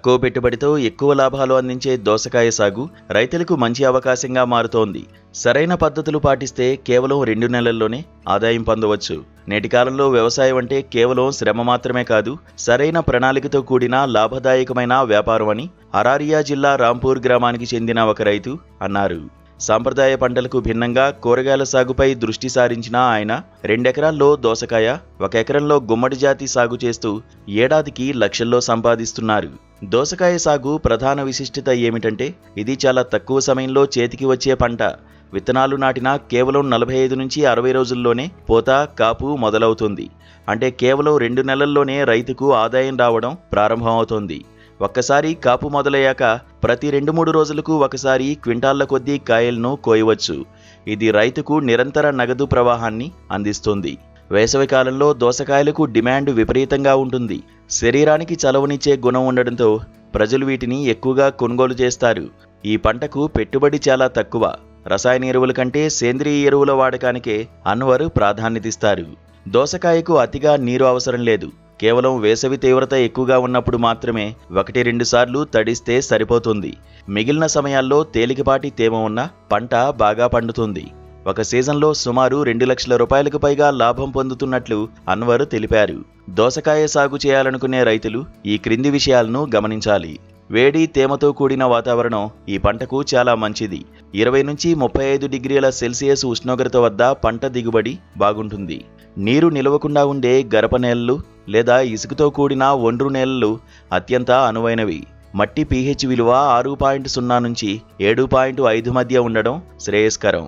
తక్కువ పెట్టుబడితో ఎక్కువ లాభాలు అందించే దోసకాయ సాగు రైతులకు మంచి అవకాశంగా మారుతోంది. సరైన పద్ధతులు పాటిస్తే కేవలం 2 నెలల్లోనే ఆదాయం పొందవచ్చు. నేటి కాలంలో వ్యవసాయం అంటే కేవలం శ్రమ మాత్రమే కాదు, సరైన ప్రణాళికతో కూడిన లాభదాయకమైన వ్యాపారం అని అరారియా జిల్లా రాంపూర్ గ్రామానికి చెందిన ఒక రైతు అన్నారు. సాంప్రదాయ పంటలకు భిన్నంగా కూరగాయల సాగుపై దృష్టి సారించిన ఆయన 2 ఎకరాల్లో దోసకాయ, 1 ఎకరంలో గుమ్మడి జాతి సాగు చేస్తూ ఏడాదికి లక్షల్లో సంపాదిస్తున్నారు. దోసకాయ సాగు ప్రధాన విశిష్టత ఏమిటంటే ఇది చాలా తక్కువ సమయంలో చేతికి వచ్చే పంట. విత్తనాలు నాటిన కేవలం 45 నుంచి 60 రోజుల్లోనే పూత, కాపు మొదలవుతుంది. అంటే కేవలం 2 నెలల్లోనే రైతుకు ఆదాయం రావడం ప్రారంభమవుతోంది. ఒక్కసారి కాపు మొదలయ్యాక ప్రతి 2-3 రోజులకు ఒకసారి క్వింటాళ్ల కొద్దీ కాయలను కోయవచ్చు. ఇది రైతుకు నిరంతర నగదు ప్రవాహాన్ని అందిస్తుంది. వేసవి కాలంలో దోసకాయలకు డిమాండ్ విపరీతంగా ఉంటుంది. శరీరానికి చలవనిచ్చే గుణం ఉండడంతో ప్రజలు వీటిని ఎక్కువగా కొనుగోలు చేస్తారు. ఈ పంటకు పెట్టుబడి చాలా తక్కువ. రసాయన ఎరువుల కంటే సేంద్రియ ఎరువుల వాడకానికే అన్వర్ ప్రాధాన్యతిస్తారు. దోసకాయకు అతిగా నీరు అవసరం లేదు. కేవలం వేసవి తీవ్రత ఎక్కువగా ఉన్నప్పుడు మాత్రమే 1-2 సార్లు తడిస్తే సరిపోతుంది. మిగిలిన సమయాల్లో తేలికపాటి తేమ ఉన్న పంట బాగా పండుతుంది. ఒక సీజన్లో సుమారు 2 లక్షల రూపాయలకు పైగా లాభం పొందుతున్నట్లు అన్వర్ తెలిపారు. దోసకాయ సాగు చేయాలనుకునే రైతులు ఈ క్రింది విషయాలను గమనించాలి. వేడి, తేమతో కూడిన వాతావరణం ఈ పంటకు చాలా మంచిది. 20 నుంచి 35 డిగ్రీల సెల్సియస్ ఉష్ణోగ్రత వద్ద పంట దిగుబడి బాగుంటుంది. నీరు నిలవకుండా ఉండే గరప నేలలు లేదా ఇసుకతో కూడిన ఒండ్రు నేలలు అత్యంత అనువైనవి. మట్టి pH విలువ 6.0 నుంచి 7.5 మధ్య ఉండడం శ్రేయస్కరం.